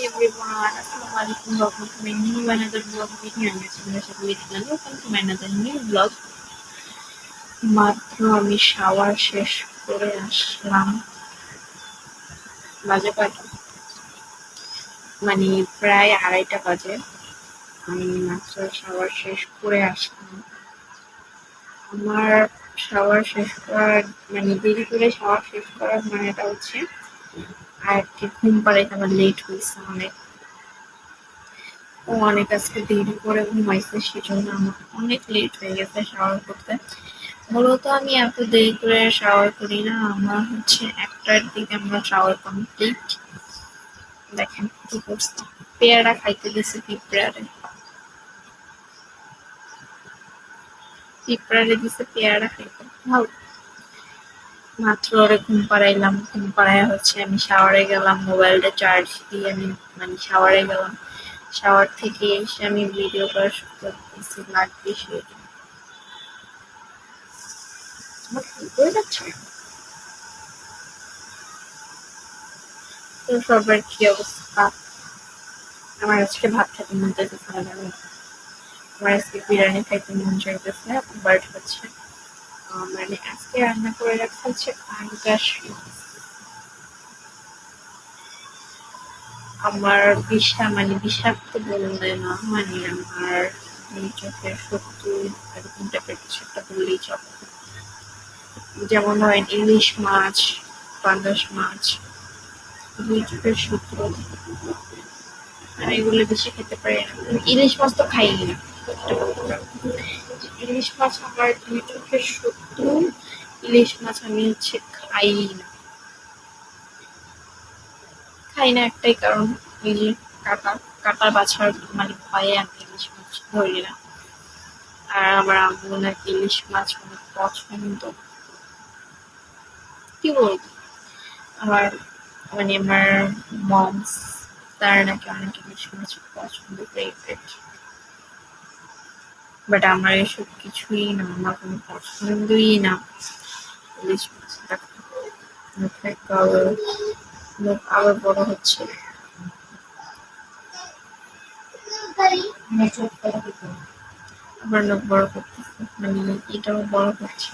everyone, Assalamualaikum welcome to my new another vlog video. I'm welcome to my another new vlog. মাত্র আমি shower শেষ করে আসলাম, বাজে কয়টা মানে প্রায় 2:30 বাজে। আমি মাত্র শাওয়ার শেষ করে আসলাম। আমার শাওয়ার শেষ করার দেরি করে শাওয়ার শেষ করার মানেটা হচ্ছে আর কি ঘুম পাড়াইতে আমার লেট হয়েছে অনেক আজকে দেরি করে ঘুমাইছে, সেজন্য আমার অনেক লেট হয়ে গেছে শাওয়ার করতে। মূলত আমি এত দেরি করে শাওয়ার করি না, আমার হচ্ছে 1টার দিকে আমরা শাওয়ার কমপ্লিট। দেখেন কি করছি, পেয়ারা খাইতে দিছি পিঁপড়ারে দিছে পেয়ারা খাইতে। ভালো, মাত্র ওরে ঘুম পাড়াইলাম, ঘুম পাড়াইয়া হচ্ছে আমি শাওয়ারে গেলাম, মোবাইলটা চার্জ দিয়ে আমি শাওয়ারে গেলাম। শাওয়ার থেকে এসে আমি ভিডিও করা শুরু করতেছি, লাগবে সেটা তো সবার কি অবস্থা? আমার আজকে ভাত খেতে মন চাইতেছে না, আমার আজকে বিরিয়ানি খাইতে মন চাইতেছে। বাট হচ্ছে আজকে রান্না করে রাখা হচ্ছে পাঙ্গাস মাছ। আমার বিষাক্ত বললে না, আমার চোখের শত্রু এরকম টাইপের কিছু একটা বললেই চলে। যেমন ধরেন ইলিশ মাছ, পাঙ্গাস মাছ, দুই চোখের শত্রু। আমি এগুলো বেশি খেতে পারি না। ইলিশ মাছ তো খাই না, ইলিশ মাছ আমার দুই চোখের শত্রু। ইলিশ মাছ আমি হচ্ছে খাই না একটাই কারণ, এই যে কাটা বাছার ভয়ে আমি ইলিশ মাছ ধরি না। আর আমার আম্মু নাকি ইলিশ মাছ অনেক পছন্দ। কি বলবো, আমার আমার মমস তার নাকি অনেক ইলিশ মাছ পছন্দ, ফেভারিট। বাট আমার এসব কিছুই না, আমার কোনো পছন্দই না ইলিশ মাছ। মুখ আবার বড় হচ্ছে, আবার লোক বড় করতেছে, এটাও বড় হচ্ছে।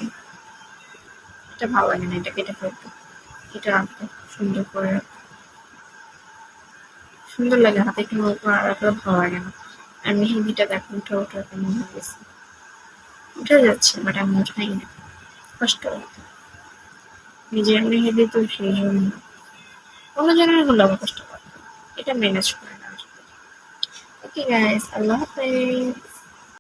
এটা ভালো লাগে না, এটা কেটে ফেলতে। এটা রাখতে সুন্দর করে সুন্দর লাগে, হাতে একটু আর রাখলে ভালো লাগে না। আর মেহেন্দিটা দেখো উঠে কেমন হয়ে গেছে, উঠে যাচ্ছে, বাট আমি উঠাই না, কষ্ট লাগে। নিজের মেহেন্দি তো সেই জন্য, অন্য জনের হলে আবার কষ্ট লাগে, এটা ম্যানেজ করে না। ওকে গাইস, আল্লাহ হাফেজ।